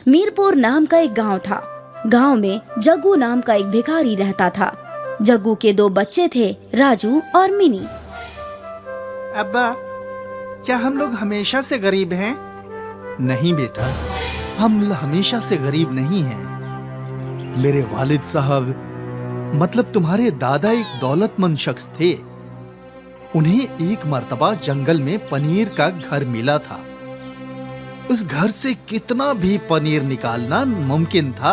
मीरपुर नाम का एक गांव था। गांव में जग्गू नाम का एक भिखारी रहता था। जग्गू के 2 बच्चे थे, राजू और मिनी। अब्बा, क्या हम लोग हमेशा से गरीब हैं? नहीं बेटा, हम हमेशा से गरीब नहीं हैं। मेरे वालिद साहब, मतलब तुम्हारे दादा, एक दौलतमंद शख्स थे। उन्हें एक मर्तबा जंगल में पनीर का घर मिला था। उस घर से कितना भी पनीर निकालना मुमकिन था।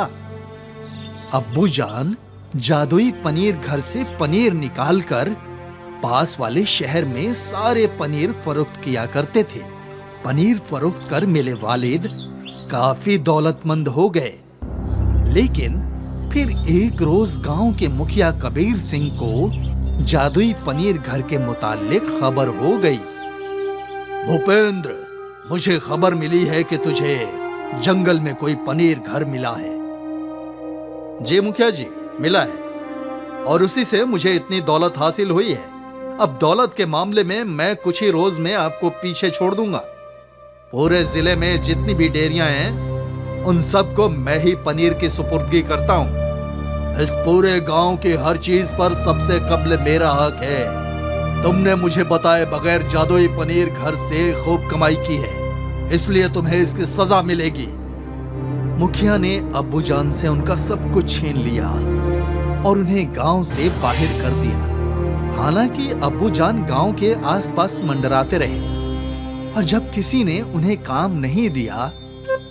अब्बू जान जादुई पनीर घर से पनीर निकालकर पास वाले शहर में सारे पनीर फरोख्त किया करते थे। पनीर फरोख्त कर मेरे वालिद काफी दौलतमंद हो गए। लेकिन फिर एक रोज गांव के मुखिया कबीर सिंह को जादुई पनीर घर के मुताल्लिक खबर हो गई। भूपेंद्र, मुझे खबर मिली है कि तुझे जंगल में कोई पनीर घर मिला है। जी मुखिया जी, मिला है, और उसी से मुझे इतनी दौलत हासिल हुई है। अब दौलत के मामले में मैं कुछ ही रोज में आपको पीछे छोड़ दूंगा। पूरे जिले में जितनी भी डेयरियां हैं, उन सबको मैं ही पनीर की सुपुर्दगी करता हूं। इस पूरे गांव की हर चीज पर सबसे कब्ल मेरा हक है। तुमने मुझे बताए बगैर जादुई पनीर घर से खूब कमाई की है, इसलिए तुम्हें इसकी सजा मिलेगी। मुखिया ने अब्बू जान से उनका सब कुछ छीन लिया और उन्हें गांव से बाहर कर दिया। हालांकि अब्बू जान गांव के आसपास मंडराते रहे, और जब किसी ने उन्हें काम नहीं दिया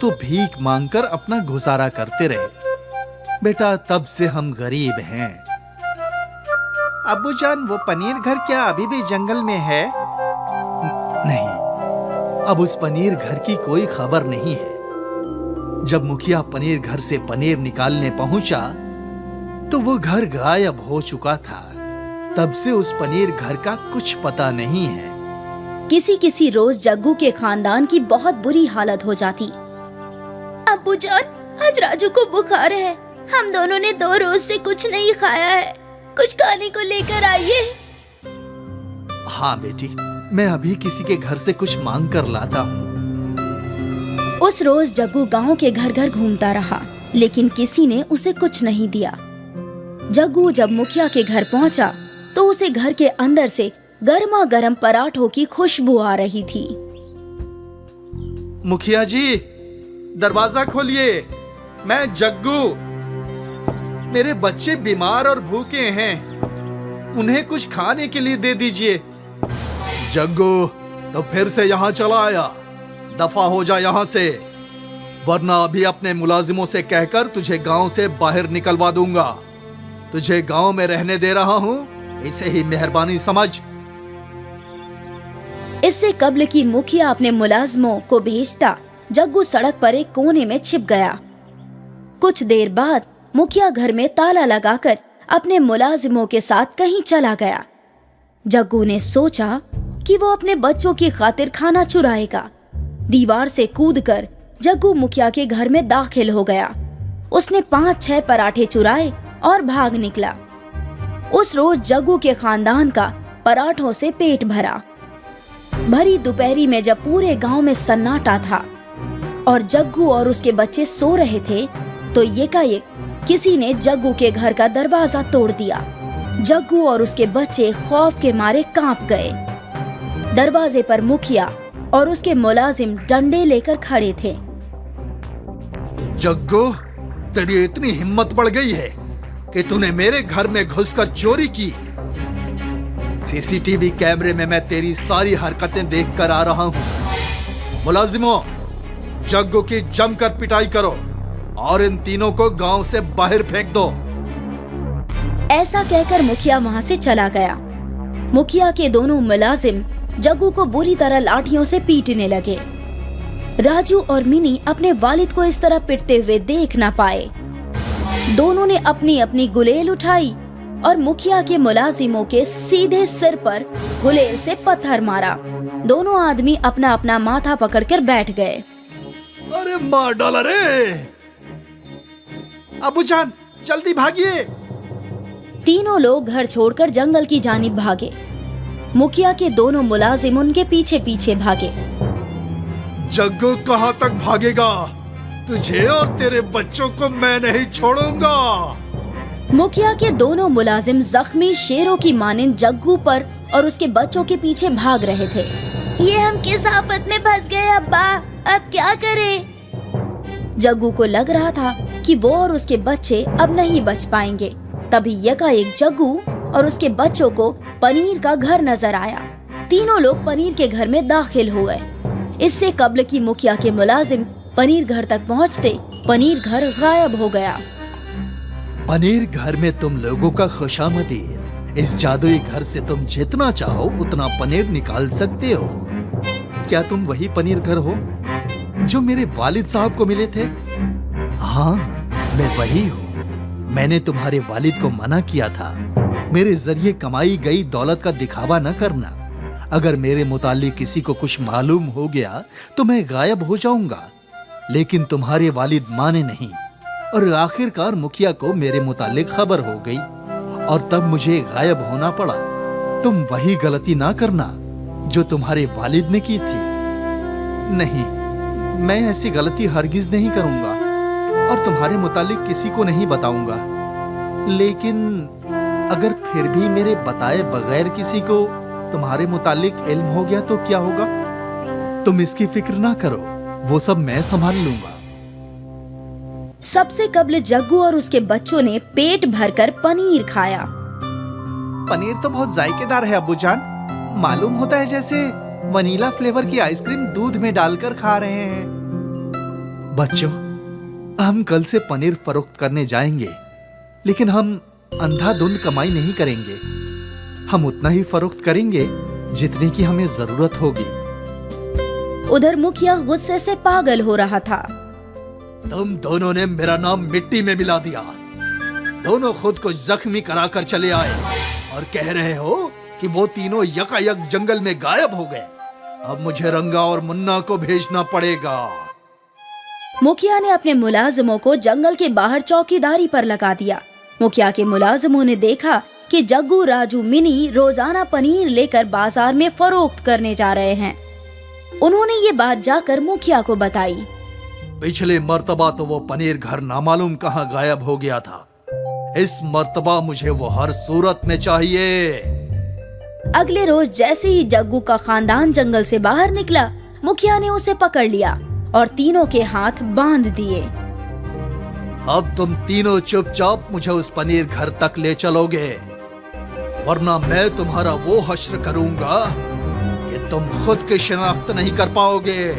तो भीख मांगकर अपना गुजारा करते रहे। बेटा, तब से हम गरीब हैं। अब्बू जान, वो पनीर घर क्या अभी भी जंगल में है? नहीं, अब उस पनीर घर की कोई खबर नहीं है। जब मुखिया पनीर घर से पनीर निकालने पहुंचा तो वो घर गायब हो चुका था। तब से उस पनीर घर का कुछ पता नहीं है। किसी रोज जग्गू के खानदान की बहुत बुरी हालत हो जाती। अब्बू जान, आज राजू को बुखार है। हम दोनों ने 2 रोज से कुछ नहीं खाया है। कुछ खाने को लेकर आइए। हाँ बेटी, मैं अभी किसी के घर से कुछ मांग कर लाता हूँ। उस रोज जग्गू गांव के घर घर घूमता रहा, लेकिन किसी ने उसे कुछ नहीं दिया। जग्गू जब मुखिया के घर पहुंचा तो उसे घर के अंदर से गर्मा गर्म पराठों की खुशबू आ रही थी। मुखिया जी, दरवाजा खोलिए, मैं जग्गू। मेरे बच्चे बीमार और भूखे हैं, उन्हें कुछ खाने के लिए दे दीजिए। जग्गू, तो फिर से यहाँ चला आया? दफा हो जा यहाँ से, वरना अभी अपने मुलाजिमों से कहकर तुझे गांव से बाहर निकलवा दूंगा। तुझे गांव में रहने दे रहा हूँ, इसे ही मेहरबानी समझ। इससे कब्ल की मुखिया अपने मुलाजिमों को भेजता, जग्गू सड़क पर एक कोने में छिप गया। कुछ देर बाद मुखिया घर में ताला लगाकर अपने मुलाजिमों के साथ कहीं चला गया। जग्गू ने सोचा कि वो अपने बच्चों की खातिर खाना चुराएगा। दीवार से कूदकर जग्गू मुखिया के घर में दाखिल हो गया। उसने 5-6 पराठे चुराए और भाग निकला। उस रोज जग्गू के खानदान का पराठों से पेट भरा। भरी दोपहरी में जब पूरे गांव में सन्नाटा था और जग्गू और उसके बच्चे सो रहे थे, तो एकाएक किसी ने जग्गू के घर का दरवाजा तोड़ दिया। जग्गू और उसके बच्चे खौफ के मारे कांप गए। दरवाजे पर मुखिया और उसके मुलाजिम डंडे लेकर खड़े थे। जग्गू, तेरी इतनी हिम्मत बढ़ गई है कि तूने मेरे घर में घुसकर चोरी की। सीसीटीवी कैमरे में मैं तेरी सारी हरकतें देखकर आ रहा हूं। मुलाजिमों, जग्गू की जमकर पिटाई करो और इन तीनों को गांव से बाहर फेंक दो। ऐसा कहकर मुखिया वहां से चला गया। मुखिया के दोनों मुलाजिम जग्गू को बुरी तरह लाठियों से पीटने लगे। राजू और मिनी अपने वालिद को इस तरह पिटते हुए देख ना पाए। दोनों ने अपनी अपनी गुलेल उठाई और मुखिया के मुलाजिमों के सीधे सिर पर गुलेल से पत्थर मारा। दोनों आदमी अपना अपना माथा पकड़कर बैठ गए। अरे मार डाला रे! अब्बू जान, जल्दी भागिए! तीनों लोग घर छोड़कर जंगल की जानिब भागे। मुखिया के दोनों मुलाजिम उनके पीछे पीछे भागे। जग्गू कहां तक भागेगा? तुझे और तेरे बच्चों को मैं नहीं छोड़ूंगा। मुखिया के दोनों मुलाजिम जख्मी शेरों की मानिंद जग्गू पर और उसके बच्चों के पीछे भाग रहे थे। ये हम किस आफत में फंस गए अब्बा, अब क्या करें? जग्गू को लग रहा था कि वो और उसके बच्चे अब नहीं बच पाएंगे। तभी यकाएक जग्गू और उसके बच्चों को पनीर का घर नजर आया। तीनों लोग पनीर के घर में दाखिल हुए। इससे कब्ल की मुखिया के मुलाजिम पनीर घर तक पहुंचते पनीर घर गायब हो गया। पनीर घर में तुम लोगों का खुशामदीद। इस जादुई घर से तुम जितना चाहो उतना पनीर निकाल सकते हो। क्या तुम वही पनीर घर हो जो मेरे वालिद साहब को मिले थे? हाँ, मैं वही हूँ। मैंने तुम्हारे वालिद को मना किया था मेरे जरिए कमाई गई दौलत का दिखावा न करना। अगर मेरे मुतालिक किसी को कुछ मालूम हो गया तो मैं गायब हो जाऊंगा। लेकिन तुम्हारे वालिद माने नहीं और आखिरकार मुखिया को मेरे मुतालिक खबर हो गई और तब मुझे गायब होना पड़ा। तुम वही गलती ना करना जो तुम्हारे वालिद ने की थी। नहीं, मैं ऐसी गलती हरगिज नहीं करूंगा और तुम्हारे मुतालिक किसी को नहीं बताऊंगा। लेकिन अगर फिर भी मेरे बताए बगैर किसी को तुम्हारे मुतालिक इल्म हो गया तो क्या होगा? तुम इसकी फिक्र ना करो, वो सब मैं संभाल लूंगा। सबसे कब्ल जग्गू और उसके बच्चों ने पेट भरकर पनीर खाया। पनीर तो बहुत जायकेदार है अब्बू जान। मालूम होता है जैसे वनीला फ्लेवर की आइसक्रीम दूध में डालकर खा रहे हैं। बच्चों, हम कल से पनीर फरोख्त करने जाएंगे, लेकिन हम अंधाधुंध कमाई नहीं करेंगे। हम उतना ही फरोख्त करेंगे जितने की हमें जरूरत होगी। उधर मुखिया गुस्से से पागल हो रहा था। तुम दोनों ने मेरा नाम मिट्टी में मिला दिया। दोनों खुद को जख्मी कराकर चले आए और कह रहे हो कि वो तीनों यकायक जंगल में गायब हो गए। अब मुझे रंगा और मुन्ना को भेजना पड़ेगा। मुखिया ने अपने मुलाजिमों को जंगल के बाहर चौकीदारी पर लगा दिया। मुखिया के मुलाजिमों ने देखा कि जग्गू, राजू, मिनी रोजाना पनीर लेकर बाजार में फरोख्त करने जा रहे हैं। उन्होंने ये बात जाकर मुखिया को बताई। पिछले मर्तबा तो वो पनीर घर नामालूम कहाँ गायब हो गया था। इस मर्तबा मुझे वो हर सूरत में चाहिए। अगले रोज जैसे ही जग्गू का खानदान जंगल से बाहर निकला, मुखिया ने उसे पकड़ लिया और तीनों के हाथ बांध दिए। अब तुम तीनों चुपचाप मुझे उस पनीर घर तक ले चलोगे, वरना मैं तुम्हारा वो हश्र करूंगा कि तुम खुद की शिनाख्त नहीं कर पाओगे।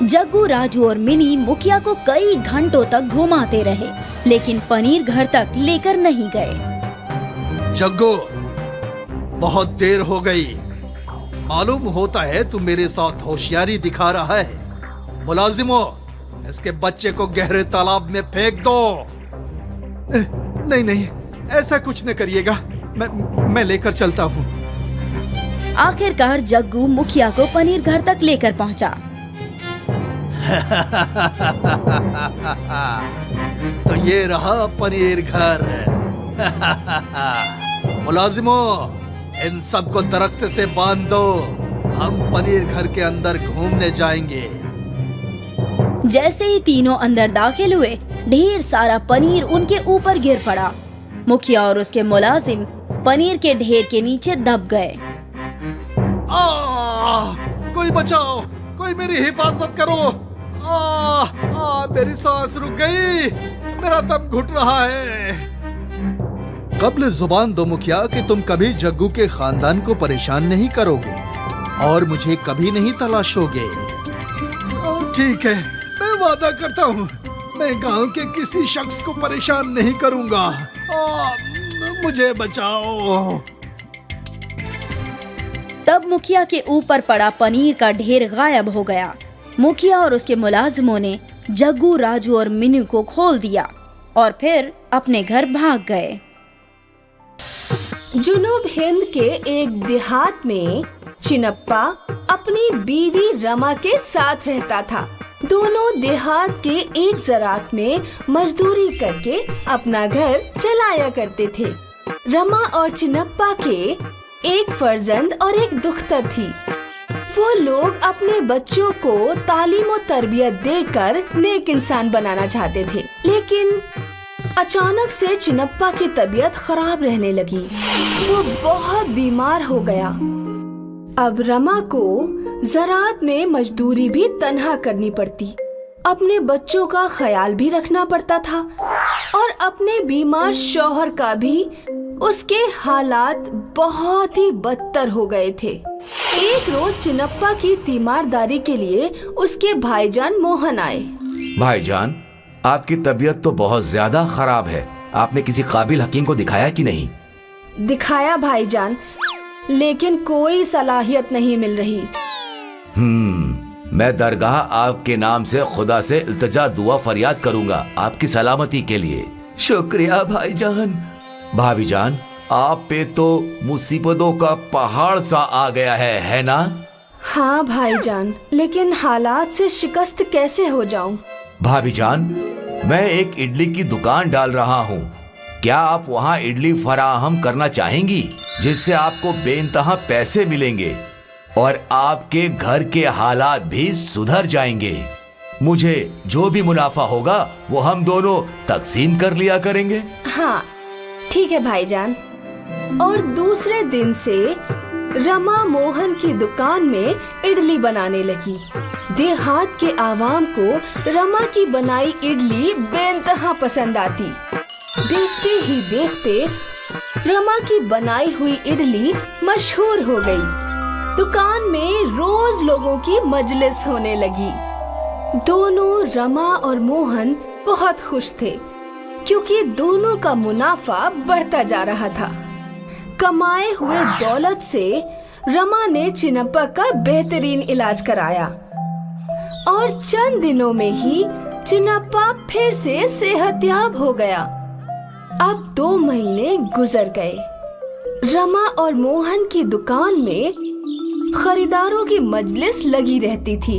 जग्गू, राजू और मिनी मुखिया को कई घंटों तक घुमाते रहे, लेकिन पनीर घर तक लेकर नहीं गए। जग्गू, बहुत देर हो गई। मालूम होता है तू मेरे साथ होशियारी दिखा रहा है। मुलाजिमों, इसके बच्चे को गहरे तालाब में फेंक दो। नहीं नहीं, ऐसा कुछ न करिएगा। मैं लेकर चलता हूँ। आखिरकार जग्गू मुखिया को पनीर घर तक लेकर पहुँचा। तो ये रहा पनीर घर। मुलाजिमों, इन सबको दरख्त से बांध दो। हम पनीर घर के अंदर घूमने जाएंगे। जैसे ही तीनों अंदर दाखिल हुए, ढेर सारा पनीर उनके ऊपर गिर पड़ा। मुखिया और उसके मुलाजिम पनीर के ढेर के नीचे दब गए। कोई बचाओ, कोई मेरी हिफाजत करो। मेरी सांस रुक गई, मेरा दम घुट रहा है। कब्ल जुबान दो मुखिया कि तुम कभी जग्गू के खानदान को परेशान नहीं करोगे और मुझे कभी नहीं तलाशोगे। ठीक है, मैं वादा करता हूँ मैं गांव के किसी शख्स को परेशान नहीं करूंगा। मुझे बचाओ। तब मुखिया के ऊपर पड़ा पनीर का ढेर गायब हो गया। मुखिया और उसके मुलाजिमों ने जग्गू, राजू और मिनू को खोल दिया और फिर अपने घर भाग गए। जुनूब हिंद के एक देहात में चिनप्पा अपनी बीवी रमा के साथ रहता था। दोनों देहात के एक ज़रात में मजदूरी करके अपना घर चलाया करते थे। रमा और चिनप्पा के एक फर्जंद और एक दुख्तर थी। वो लोग अपने बच्चों को तालीम और तरबियत देकर नेक इंसान बनाना चाहते थे, लेकिन अचानक से चिनप्पा की तबीयत खराब रहने लगी। वो बहुत बीमार हो गया। अब रमा को ज़राअत में मजदूरी भी तन्हा करनी पड़ती, अपने बच्चों का ख्याल भी रखना पड़ता था और अपने बीमार शौहर का भी। उसके हालात बहुत ही बदतर हो गए थे। एक रोज चिनप्पा की तीमारदारी के लिए उसके भाईजान मोहन आए। भाईजान, आपकी तबीयत तो बहुत ज्यादा खराब है। आपने किसी काबिल हकीम को दिखाया कि नहीं? दिखाया भाईजान, लेकिन कोई सलाहियत नहीं मिल रही। मैं दरगाह आपके नाम से खुदा से इल्तिजा दुआ फरियाद करूंगा आपकी सलामती के लिए। शुक्रिया भाईजान। भाभी जान, आप पे तो मुसीबतों का पहाड़ सा आ गया है ना? हाँ भाईजान, लेकिन हालात से शिकस्त कैसे हो जाऊं? भाभी जान, मैं एक इडली की दुकान डाल रहा हूँ। क्या आप वहाँ इडली फराहम करना चाहेंगी, जिससे आपको बेइंतहा पैसे मिलेंगे और आपके घर के हालात भी सुधर जाएंगे? मुझे जो भी मुनाफा होगा वो हम दोनों तकसीम कर लिया करेंगे। हाँ ठीक है भाईजान। और दूसरे दिन से रमा मोहन की दुकान में इडली बनाने लगी। देहात के आवाम को रमा की बनाई इडली बेइंतहा पसंद आती। देखते ही देखते रमा की बनाई हुई इडली मशहूर हो गई। दुकान में रोज लोगों की मजलिस होने लगी। दोनों रमा और मोहन बहुत खुश थे, क्योंकि दोनों का मुनाफा बढ़ता जा रहा था। कमाए हुए दौलत से रमा ने चिनप्पा का बेहतरीन इलाज कराया और चंद दिनों में ही चिनप्पा फिर से सेहतयाब हो गया। अब 2 महीने गुजर गए। रमा और मोहन की दुकान में खरीदारों की मजलिस लगी रहती थी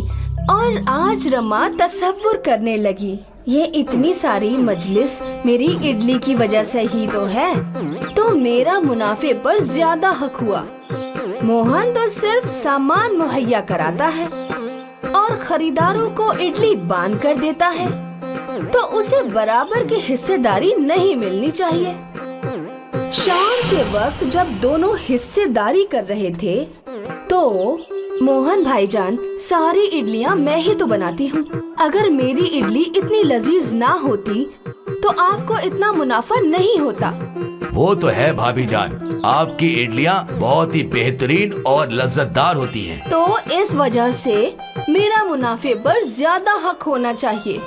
और आज रमा तसव्वुर करने लगी, ये इतनी सारी मजलिस मेरी इडली की वजह से ही तो है, तो मेरा मुनाफे पर ज्यादा हक हुआ। मोहन तो सिर्फ सामान मुहैया कराता है और खरीदारों को इडली बांध कर देता है, तो उसे बराबर की हिस्सेदारी नहीं मिलनी चाहिए। शाम के वक्त जब दोनों हिस्सेदारी कर रहे थे, तो मोहन भाईजान, सारी इडलियां मैं ही तो बनाती हूँ। अगर मेरी इडली इतनी लजीज ना होती तो आपको इतना मुनाफा नहीं होता। वो तो है भाभी जान, आपकी इडलियां बहुत ही बेहतरीन और लज्जतदार होती हैं। तो इस वजह से मेरा मुनाफे पर ज्यादा हक होना चाहिए।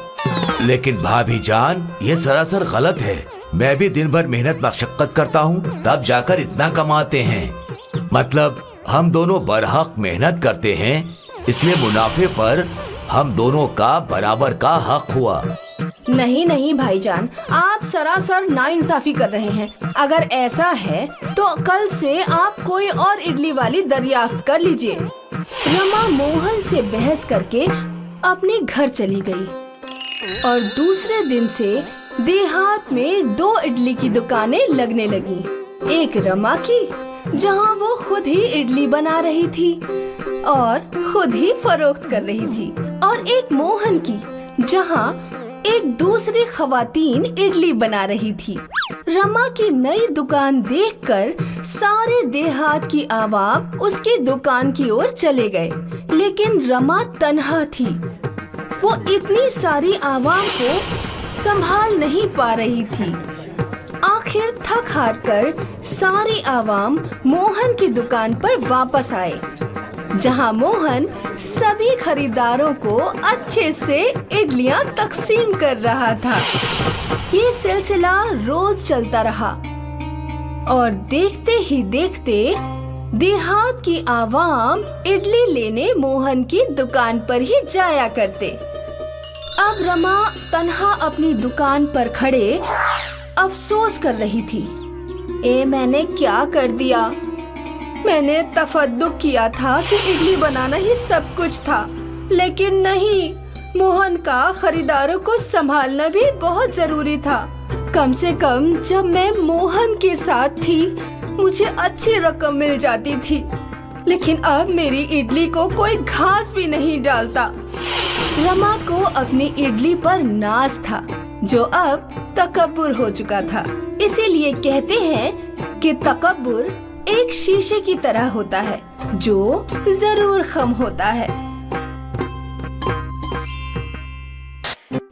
लेकिन भाभी जान, ये सरासर गलत है। मैं भी दिन भर मेहनत मशक्कत करता हूँ, तब जाकर इतना कमाते हैं। मतलब हम दोनों बरहक मेहनत करते हैं, इसलिए मुनाफे पर हम दोनों का बराबर का हक हुआ। नहीं नहीं भाईजान, आप सरासर नाइंसाफी कर रहे हैं। अगर ऐसा है तो कल से आप कोई और इडली वाली दरियाफ्त कर लीजिए। रमा मोहन से बहस करके अपने घर चली गई और दूसरे दिन से देहात में 2 इडली की दुकानें लगने लगी। एक रमा की, जहां वो खुद ही इडली बना रही थी और खुद ही फरोख्त कर रही थी, और एक मोहन की, जहां एक दूसरी खवातीन इडली बना रही थी। रमा की नई दुकान देखकर सारे देहात की आवाम उसकी दुकान की ओर चले गए, लेकिन रमा तन्हा थी। वो इतनी सारी आवाम को संभाल नहीं पा रही थी। आखिर थक हार कर सारी आवाम मोहन की दुकान पर वापस आए, जहां मोहन सभी खरीदारों को अच्छे से इडलियां तकसीम कर रहा था। ये सिलसिला रोज चलता रहा और देखते ही देखते देहात की आवाम इडली लेने मोहन की दुकान पर ही जाया करते। अब रमा तन्हा अपनी दुकान पर खड़े अफसोस कर रही थी। मैंने क्या कर दिया? मैंने तफद्दुक किया था कि इडली बनाना ही सब कुछ था, लेकिन नहीं, मोहन का खरीदारों को संभालना भी बहुत जरूरी था। कम से कम जब मैं मोहन के साथ थी, मुझे अच्छी रकम मिल जाती थी, लेकिन अब मेरी इडली को कोई घास भी नहीं डालता। रमा को अपनी इडली पर नाज था, जो अब तकब्बुर हो चुका था। इसीलिए कहते हैं कि तकब्बुर एक शीशे की तरह होता है, जो जरूर खम होता है।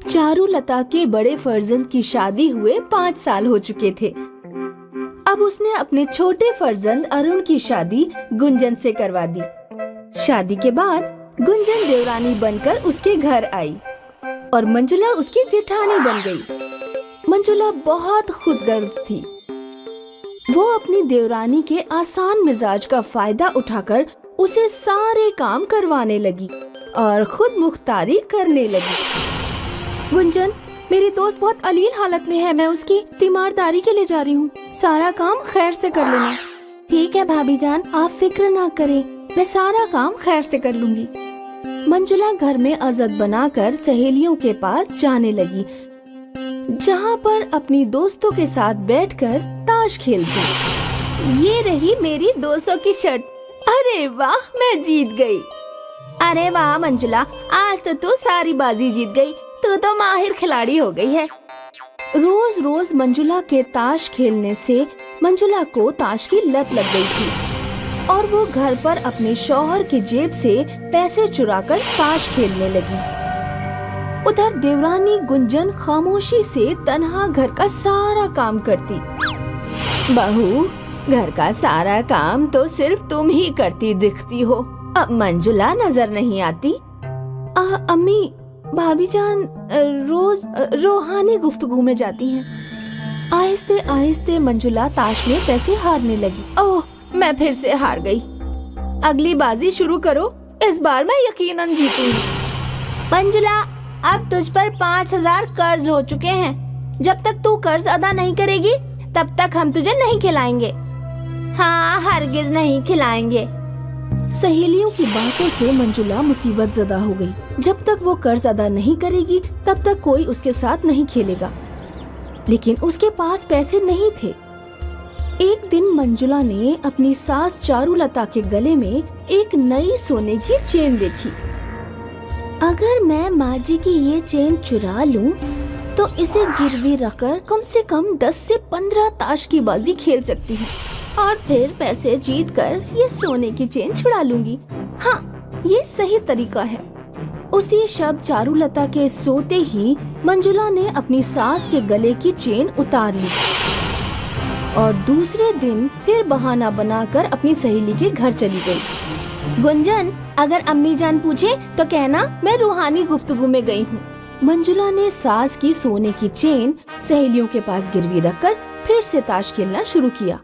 चारुलता के बड़े फर्जंद की शादी हुए 5 साल हो चुके थे। अब उसने अपने छोटे फर्जंद अरुण की शादी गुंजन से करवा दी। शादी के बाद गुंजन देवरानी बनकर उसके घर आई और मंजुला उसकी जेठानी बन गई। मंजुला बहुत खुदगर्ज थी। वो अपनी देवरानी के आसान मिजाज का फायदा उठाकर उसे सारे काम करवाने लगी और खुद मुख्तारी करने लगी। गुंजन, मेरी दोस्त बहुत अलील हालत में है, मैं उसकी तीमारदारी के लिए जा रही हूँ। सारा काम खैर से कर लेना। ठीक है भाभी जान, आप फिक्र ना करें, मैं सारा काम खैर से कर लूंगी। मंजुला घर में अज़द बनाकर सहेलियों के पास जाने लगी, जहाँ पर अपनी दोस्तों के साथ बैठकर ताश खेलती। ये रही मेरी 200 की शर्ट। अरे वाह, मैं जीत गई। अरे वाह मंजुला, आज तो तू सारी बाजी जीत गई, तू तो माहिर खिलाड़ी हो गई है। रोज रोज मंजुला के ताश खेलने से मंजुला को ताश की लत लग गई थी और वो घर पर अपने शौहर की जेब से पैसे चुराकर ताश खेलने लगी। उधर देवरानी गुंजन खामोशी से तन्हा घर का सारा काम करती। बहू, घर का सारा काम तो सिर्फ तुम ही करती दिखती हो, अब मंजुला नजर नहीं आती। अम्मी, भाभी जान रोज रूहानी गुफ्तगू में जाती हैं। आहिस्ते आहिस्ते मंजुला ताश में पैसे हारने लगी। ओह, मैं फिर से हार गई। अगली बाजी शुरू करो, इस बार मैं यकीनन जीतूंगी। मंजुला, अब तुझ पर 5000 कर्ज हो चुके हैं। जब तक तू कर्ज अदा नहीं करेगी तब तक हम तुझे नहीं खिलाएंगे। हाँ, हरगिज नहीं खिलाएंगे। सहेलियों की बातों से मंजुला मुसीबत ज़दा हो गई। जब तक वो कर्ज अदा नहीं करेगी तब तक कोई उसके साथ नहीं खेलेगा। लेकिन उसके पास पैसे नहीं थे। एक दिन मंजुला ने अपनी सास चारुलता के गले में एक नई सोने की चेन देखी। अगर मैं माँ जी की ये चेन चुरा लूं, तो इसे गिरवी रखकर कम से कम 10 से 15 ताश की बाजी खेल सकती हूँ और फिर पैसे जीतकर ये सोने की चेन छुड़ा लूंगी। हाँ, ये सही तरीका है। उसी शब चारुलता के सोते ही मंजुला ने अपनी सास के गले की चेन उतार ली और दूसरे दिन फिर बहाना बनाकर अपनी सहेली के घर चली गई। गुंजन, अगर अम्मी जान पूछे तो कहना मैं रूहानी गुफ्तगू में गई हूँ। मंजुला ने सास की सोने की चेन सहेलियों के पास गिरवी रखकर फिर से ताश खेलना शुरू किया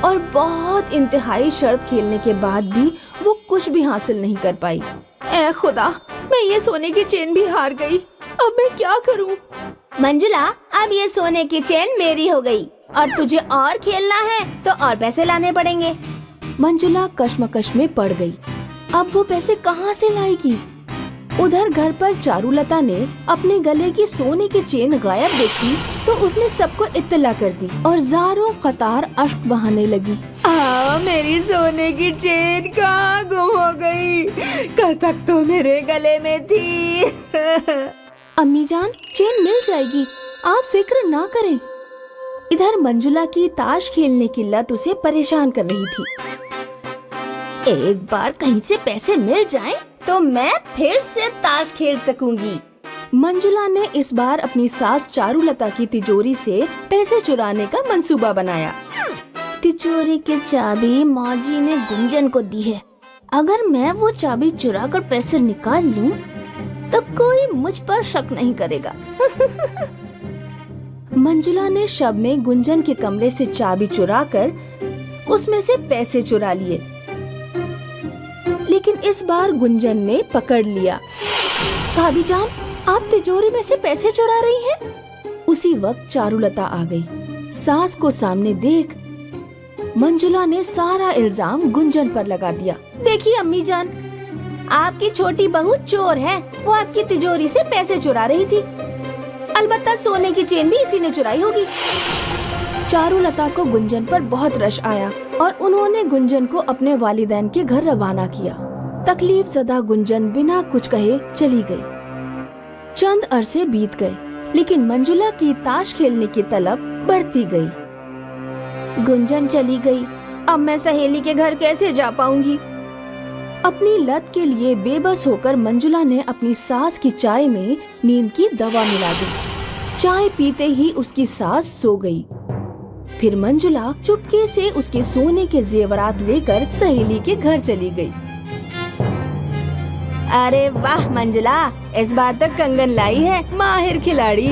और बहुत इंतहाई शर्त खेलने के बाद भी वो कुछ भी हासिल नहीं कर पाई। ऐ खुदा, मैं ये सोने की चेन भी हार गई। अब मैं क्या करूं? मंजुला, अब ये सोने की चेन मेरी हो गई और तुझे और खेलना है तो और पैसे लाने पड़ेंगे। मंजुला कश्मकश में पड़ गई। अब वो पैसे कहाँ से लाएगी? उधर घर पर चारुलता ने अपने गले की सोने की चेन गायब देखी तो उसने सबको इत्तला कर दी और ज़ारों कतार अश्क बहाने लगी। मेरी सोने की चेन कहाँ गुम हो गई? कल तक तो मेरे गले में थी। अम्मी जान, चेन मिल जाएगी, आप फिक्र ना करें। इधर मंजुला की ताश खेलने की लत उसे परेशान कर रही थी। एक बार कहीं से पैसे मिल जाएं तो मैं फिर से ताश खेल सकूंगी। मंजुला ने इस बार अपनी सास चारुलता की तिजोरी से पैसे चुराने का मंसूबा बनाया। तिजोरी की चाबी मौजी ने गुंजन को दी है। अगर मैं वो चाबी चुरा कर पैसे निकाल लूं, तो कोई मुझ पर शक नहीं करेगा। मंजुला ने शब में गुंजन के कमरे से चाबी चुराकर उसमें से पैसे चुरा लिए, लेकिन इस बार गुंजन ने पकड़ लिया। भाभी जान, आप तिजोरी में से पैसे चुरा रही हैं? उसी वक्त चारुलता आ गई। सास को सामने देख मंजुला ने सारा इल्जाम गुंजन पर लगा दिया। देखिए अम्मी जान, आपकी छोटी बहू चोर है। वो आपकी तिजोरी से पैसे चुरा रही थी। अलबत्ता सोने की चेन भी इसी ने चुराई होगी। चारुलता को गुंजन पर बहुत रश आया और उन्होंने गुंजन को अपने वालिदैन के घर रवाना किया। तकलीफ ज़दा गुंजन बिना कुछ कहे चली गई। चंद अरसे बीत गए, लेकिन मंजुला की ताश खेलने की तलब बढ़ती गई। गुंजन चली गई, अब मैं सहेली के घर कैसे जा पाऊंगी? अपनी लत के लिए बेबस होकर मंजुला ने अपनी सास की चाय में नींद की दवा मिला दी। चाय पीते ही उसकी सास सो गई। फिर मंजुला चुपके से उसके सोने के जेवरात लेकर सहेली के घर चली गई। अरे वाह मंजुला, इस बार तो कंगन लाई है, माहिर खिलाड़ी।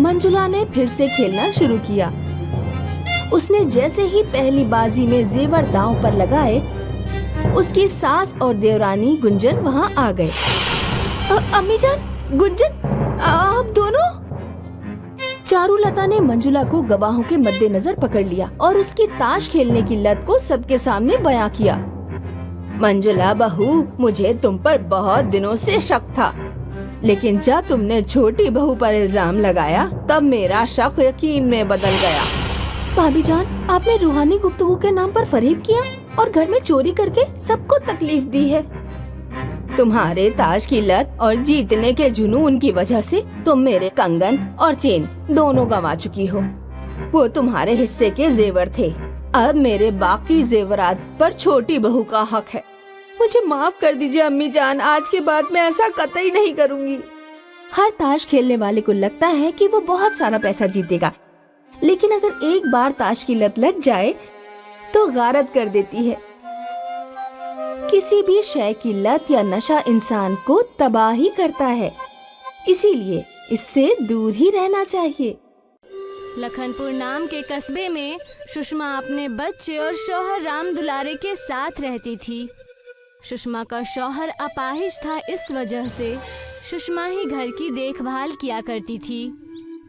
मंजुला ने फिर से खेलना शुरू किया। उसने जैसे ही पहली बाजी में जेवर दांव पर लगाए, उसकी सास और देवरानी गुंजन वहाँ आ गए। अम्मी जान, गुंजन, आप दोनों? चारुलता ने मंजुला को गवाहों के मद्देनजर पकड़ लिया और उसकी ताश खेलने की लत को सबके सामने बयां किया। मंजुला बहू, मुझे तुम पर बहुत दिनों से शक था, लेकिन जब तुमने छोटी बहू पर इल्जाम लगाया तब मेरा शक यकीन में बदल गया। भाभी जान, आपने रूहानी गुफ्तगू के नाम पर फरेब किया और घर में चोरी करके सबको तकलीफ दी है। तुम्हारे ताश की लत और जीतने के जुनून की वजह से तुम मेरे कंगन और चेन दोनों गंवा चुकी हो। वो तुम्हारे हिस्से के जेवर थे, अब मेरे बाकी जेवरात पर छोटी बहू का हक है। मुझे माफ कर दीजिए अम्मी जान, आज के बाद मैं ऐसा कतई नहीं करूँगी। हर ताश खेलने वाले को लगता है कि वो बहुत सारा पैसा जीतेगा, लेकिन अगर एक बार ताश की लत लग जाए तो गारत कर देती है। किसी भी शय की लत या नशा इंसान को तबाह ही करता है, इसीलिए इससे दूर ही रहना चाहिए। लखनपुर नाम के कस्बे में सुषमा अपने बच्चे और शौहर राम दुलारे के साथ रहती थी। सुषमा का शौहर अपाहिज था, इस वजह से सुषमा ही घर की देखभाल किया करती थी।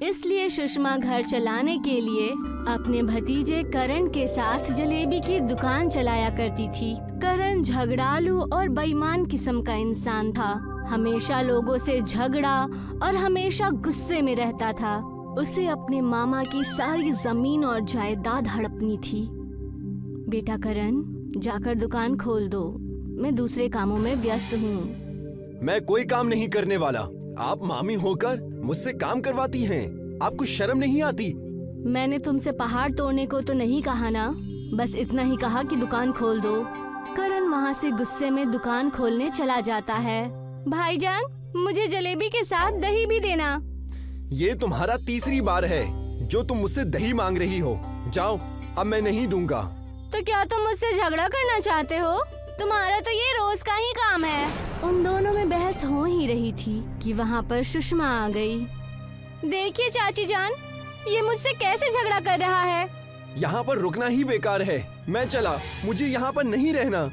इसलिए सुषमा घर चलाने के लिए अपने भतीजे करण के साथ जलेबी की दुकान चलाया करती थी। करण झगड़ालू और बेईमान किस्म का इंसान था। हमेशा लोगों से झगड़ा और हमेशा गुस्से में रहता था। उसे अपने मामा की सारी जमीन और जायदाद हड़पनी थी। बेटा करण, जाकर दुकान खोल दो, मैं दूसरे कामों में व्यस्त हूँ। मैं कोई काम नहीं करने वाला। आप मामी होकर मुझसे काम करवाती हैं। आपको शर्म नहीं आती? मैंने तुमसे पहाड़ तोड़ने को तो नहीं कहा ना, बस इतना ही कहा कि दुकान खोल दो। करण वहाँ से गुस्से में दुकान खोलने चला जाता है। भाईजान, मुझे जलेबी के साथ दही भी देना। ये तुम्हारा तीसरी बार है जो तुम मुझसे दही मांग रही हो। जाओ, अब मैं नहीं दूंगा। तो क्या तुम मुझसे झगड़ा करना चाहते हो? तुम्हारा तो ये रोज का ही काम है। उन दोनों में बहस हो ही रही थी कि वहाँ पर सुषमा आ गई। देखिए चाची जान, ये मुझसे कैसे झगड़ा कर रहा है। यहाँ पर रुकना ही बेकार है। मैं चला, मुझे यहाँ पर नहीं रहना।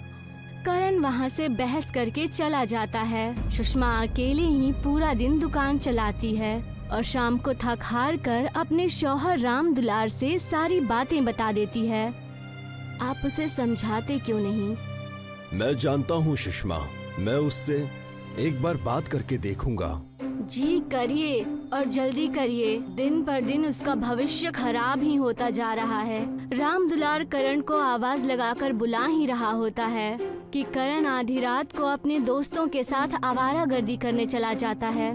करण वहाँ से बहस करके चला जाता है। सुषमा अकेले ही पूरा दिन दुकान चलाती है और शाम को थक हार कर अपने शौहर राम दुलार से सारी बातें बता देती है। आप उसे समझाते क्यों नहीं? मैं जानता हूँ सुषमा, मैं उससे एक बार बात करके देखूंगा। जी करिए और जल्दी करिए। दिन पर दिन उसका भविष्य खराब ही होता जा रहा है। राम दुलार करण को आवाज लगाकर बुला ही रहा होता है कि करण आधी रात को अपने दोस्तों के साथ आवारागर्दी करने चला जाता है।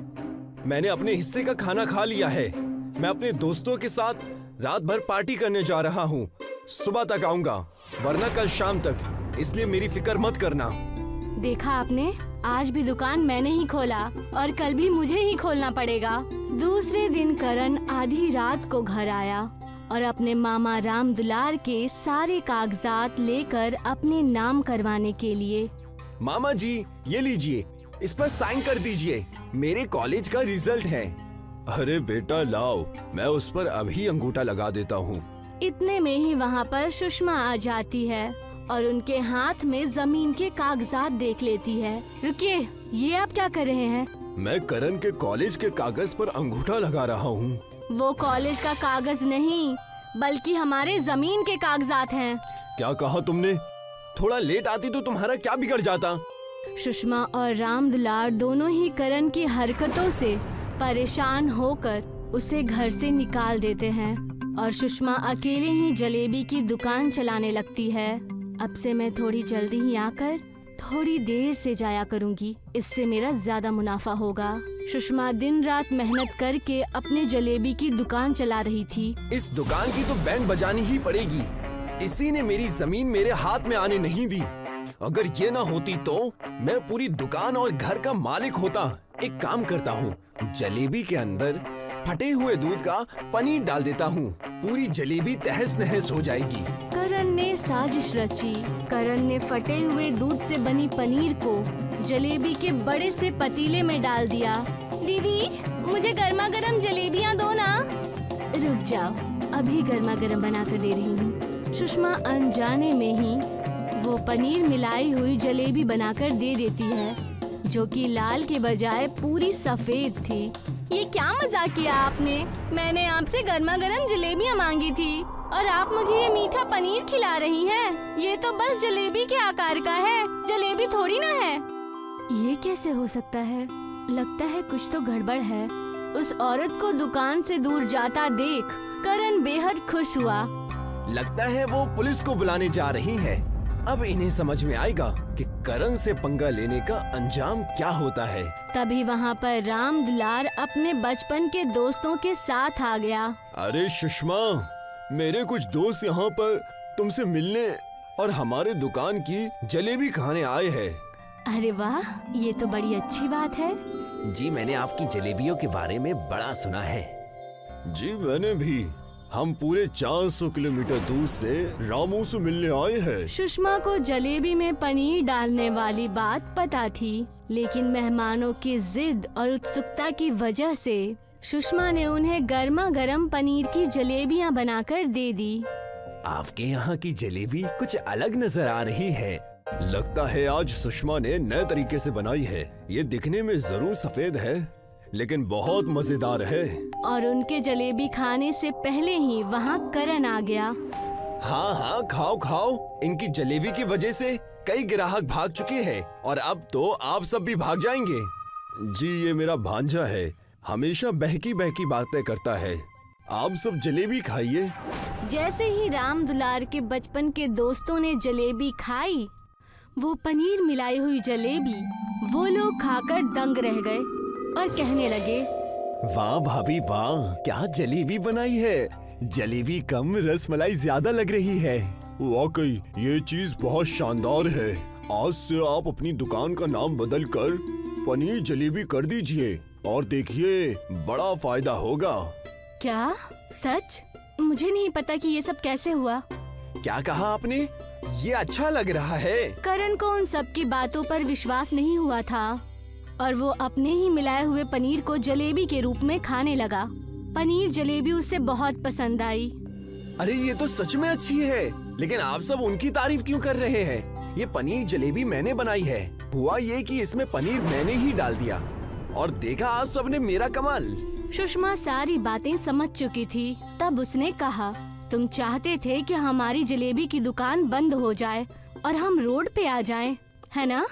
मैंने अपने हिस्से का खाना खा लिया है। मैं अपने दोस्तों के साथ रात भर पार्टी करने जा रहा हूँ। सुबह तक आऊंगा, वरना कल शाम तक, इसलिए मेरी फिक्र मत करना। देखा आपने, आज भी दुकान मैंने ही खोला और कल भी मुझे ही खोलना पड़ेगा। दूसरे दिन करण आधी रात को घर आया और अपने मामा राम दुलार के सारे कागजात लेकर अपने नाम करवाने के लिए। मामा जी, ये लीजिए, इस पर साइन कर दीजिए। मेरे कॉलेज का रिजल्ट है। अरे बेटा लाओ, मैं उस पर अभी अंगूठा लगा देता हूँ। इतने में ही वहाँ पर सुषमा आ जाती है और उनके हाथ में जमीन के कागजात देख लेती है। रुकिए, ये आप क्या कर रहे हैं? मैं करण के कॉलेज के कागज पर अंगूठा लगा रहा हूँ। वो कॉलेज का कागज नहीं, बल्कि हमारे जमीन के कागजात हैं। क्या कहा तुमने? थोड़ा लेट आती तो तुम्हारा क्या बिगड़ जाता? सुषमा और राम दुलार दोनों ही करण की हरकतों से परेशान होकर उसे घर से निकाल देते हैं और सुषमा अकेले ही जलेबी की दुकान चलाने लगती है। अब से मैं थोड़ी जल्दी ही आकर थोड़ी देर से जाया करूंगी, इससे मेरा ज्यादा मुनाफा होगा। सुषमा दिन रात मेहनत करके अपने जलेबी की दुकान चला रही थी। इस दुकान की तो बैंड बजानी ही पड़ेगी। इसी ने मेरी जमीन मेरे हाथ में आने नहीं दी। अगर ये ना होती तो मैं पूरी दुकान और घर का मालिक होता। एक काम करता हूँ, जलेबी के अंदर फटे हुए दूध का पनीर डाल देता हूँ। पूरी जलेबी तहस नहस हो जाएगी। करण ने साजिश रची। करण ने फटे हुए दूध से बनी पनीर को जलेबी के बड़े से पतीले में डाल दिया। दीदी, मुझे गर्मा गर्म जलेबियाँ दो ना। रुक जाओ, अभी गर्मा गर्म बना कर दे रही हूँ। सुषमा अनजाने में ही वो पनीर मिलाई हुई जलेबी बनाकर दे देती है, जो कि लाल के बजाय पूरी सफेद थी। ये क्या मजाक किया आपने? मैंने आपसे गर्मा गर्म जलेबियाँ मांगी थी और आप मुझे ये मीठा पनीर खिला रही हैं। ये तो बस जलेबी के आकार का है, जलेबी थोड़ी ना है। ये कैसे हो सकता है? लगता है कुछ तो गड़बड़ है। उस औरत को दुकान से दूर जाता देख करण बेहद खुश हुआ। लगता है वो पुलिस को बुलाने जा रही है। अब इन्हें समझ में आएगा कि करण से पंगा लेने का अंजाम क्या होता है। तभी वहाँ पर राम दुलार अपने बचपन के दोस्तों के साथ आ गया। अरे सुषमा, मेरे कुछ दोस्त यहाँ पर तुमसे मिलने और हमारे दुकान की जलेबी खाने आए हैं। अरे वाह, ये तो बड़ी अच्छी बात है। जी, मैंने आपकी जलेबियों के बारे में बड़ा सुना है। जी, मैंने भी। हम पूरे 400 किलोमीटर दूर से रामू से मिलने आए हैं। सुषमा को जलेबी में पनीर डालने वाली बात पता थी, लेकिन मेहमानों की जिद और उत्सुकता की वजह से सुषमा ने उन्हें गर्मा गर्म पनीर की जलेबियां बनाकर दे दी। आपके यहाँ की जलेबी कुछ अलग नजर आ रही है। लगता है आज सुषमा ने नए तरीके से बनाई है। ये दिखने में जरूर सफेद है, लेकिन बहुत मजेदार है। और उनके जलेबी खाने से पहले ही वहाँ करण आ गया। हाँ हाँ, खाओ खाओ। इनकी जलेबी की वजह से कई ग्राहक भाग चुके हैं और अब तो आप सब भी भाग जाएंगे। जी, ये मेरा भांजा है, हमेशा बहकी बहकी बातें करता है। आप सब जलेबी खाइए। जैसे ही राम दुलार के बचपन के दोस्तों ने जलेबी खाई, वो पनीर मिलाई हुई जलेबी वो लोग खाकर दंग रह गए और कहने लगे, वाह भाभी वाह, क्या जलेबी बनाई है। जलेबी कम, रसमलाई ज्यादा लग रही है। वाकई ये चीज बहुत शानदार है। आज से आप अपनी दुकान का नाम बदलकर पनीर जलेबी कर दीजिए और देखिए बड़ा फायदा होगा। क्या सच? मुझे नहीं पता कि ये सब कैसे हुआ। क्या कहा आपने? ये अच्छा लग रहा है। करण को उन सब की बातों पर विश्वास नहीं हुआ था और वो अपने ही मिलाए हुए पनीर को जलेबी के रूप में खाने लगा। पनीर जलेबी उसे बहुत पसंद आई। अरे ये तो सच में अच्छी है, लेकिन आप सब उनकी तारीफ क्यों कर रहे हैं? ये पनीर जलेबी मैंने बनाई है। हुआ ये कि इसमें पनीर मैंने ही डाल दिया और देखा आप सब ने मेरा कमाल। सुषमा सारी बातें समझ चुकी थी। तब उसने कहा, तुम चाहते थे कि हमारी जलेबी की दुकान बंद हो जाए और हम रोड पे आ जाएं, है ना?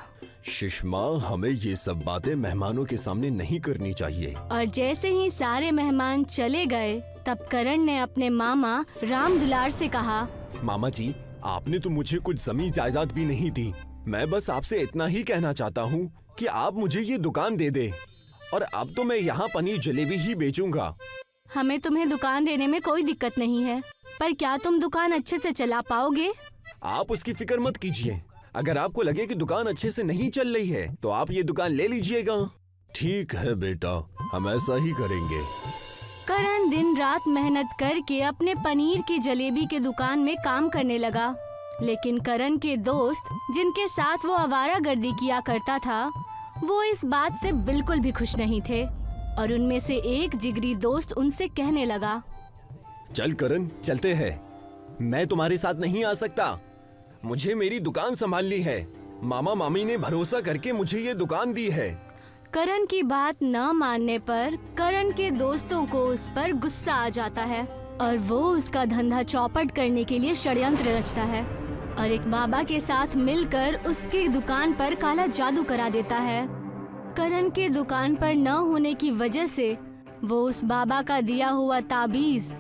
सुषमा, हमें ये सब बातें मेहमानों के सामने नहीं करनी चाहिए। और जैसे ही सारे मेहमान चले गए, तब करण ने अपने मामा राम दुलार से कहा, मामा जी, आपने तो मुझे कुछ जमीन जायदाद भी नहीं दी। मैं बस आपसे इतना ही कहना चाहता हूँ कि आप मुझे ये दुकान दे दे और अब तो मैं यहाँ पनीर जलेबी ही बेचूंगा। हमें तुम्हें दुकान देने में कोई दिक्कत नहीं है, पर क्या तुम दुकान अच्छे से चला पाओगे? आप उसकी फिक्र मत कीजिए। अगर आपको लगे कि दुकान अच्छे से नहीं चल रही है तो आप ये दुकान ले लीजिएगा। ठीक है बेटा, हम ऐसा ही करेंगे। करण दिन रात मेहनत करके अपने पनीर की जलेबी के दुकान में काम करने लगा, लेकिन करण के दोस्त जिनके साथ वो आवारागर्दी किया करता था, वो इस बात से बिल्कुल भी खुश नहीं थे। और उनमें से एक जिगरी दोस्त उनसे कहने लगा, चल करण, चलते हैं। मैं तुम्हारे साथ नहीं आ सकता। मुझे मेरी दुकान संभालनी है। मामा मामी ने भरोसा करके मुझे ये दुकान दी है। करण की बात न मानने पर करण के दोस्तों को उस पर गुस्सा आ जाता है और वो उसका धंधा चौपट करने के लिए षड्यंत्र रचता है और एक बाबा के साथ मिलकर उसकी दुकान पर काला जादू करा देता है। करण के दुकान पर न होने की वजह से वो उस बाबा का दिया हुआ ताबीज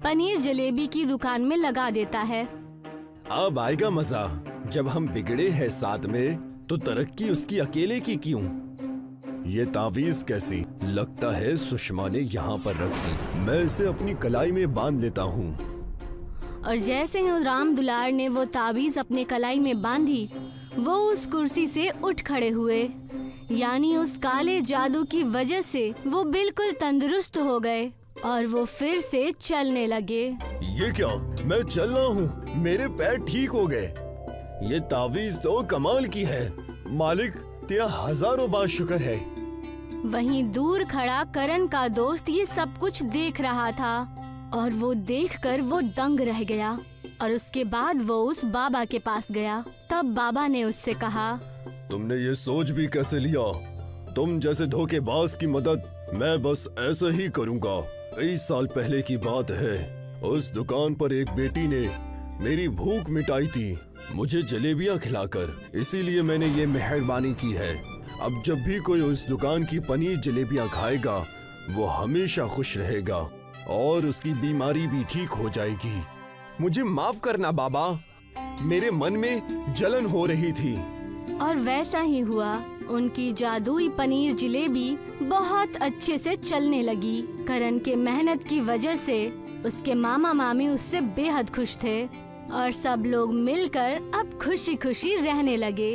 पनीर जलेबी की दुकान में लगा देता है। अब आएगा मजा। जब हम बिगड़े हैं साथ में तो तरक्की उसकी अकेले की क्यों? ये तावीज कैसी? लगता है सुषमा ने यहाँ पर रख दी। मैं इसे अपनी कलाई में बांध लेता हूँ। और जैसे ही राम दुलार ने वो ताबीज अपने कलाई में बांधी, वो उस कुर्सी से उठ खड़े हुए। यानी उस काले जादू की वजह से वो बिल्कुल तंदुरुस्त हो गए और वो फिर से चलने लगे। ये क्या? मैं चल रहा हूँ, मेरे पैर ठीक हो गए। ये तावीज तो कमाल की है। मालिक, तेरा हजारों बार शुक्र है। वहीं दूर खड़ा करण का दोस्त ये सब कुछ देख रहा था और वो देखकर वो दंग रह गया। और उसके बाद वो उस बाबा के पास गया। तब बाबा ने उससे कहा, तुमने ये सोच भी कैसे लिया? तुम जैसे धोखेबाज की मदद मैं बस ऐसे ही करूँगा। 20 साल पहले की बात है। उस दुकान पर एक बेटी ने मेरी भूख मिटाई थी, मुझे जलेबियाँ खिलाकर। इसीलिए मैंने ये मेहरबानी की है। अब जब भी कोई उस दुकान की पनीर जलेबियाँ खाएगा, वो हमेशा खुश रहेगा और उसकी बीमारी भी ठीक हो जाएगी। मुझे माफ करना बाबा, मेरे मन में जलन हो रही थी। और वैसा ही हुआ। उनकी जादुई पनीर जलेबी बहुत अच्छे से चलने लगी। करण के मेहनत की वजह से उसके मामा मामी उससे बेहद खुश थे और सब लोग मिलकर अब खुशी खुशी रहने लगे।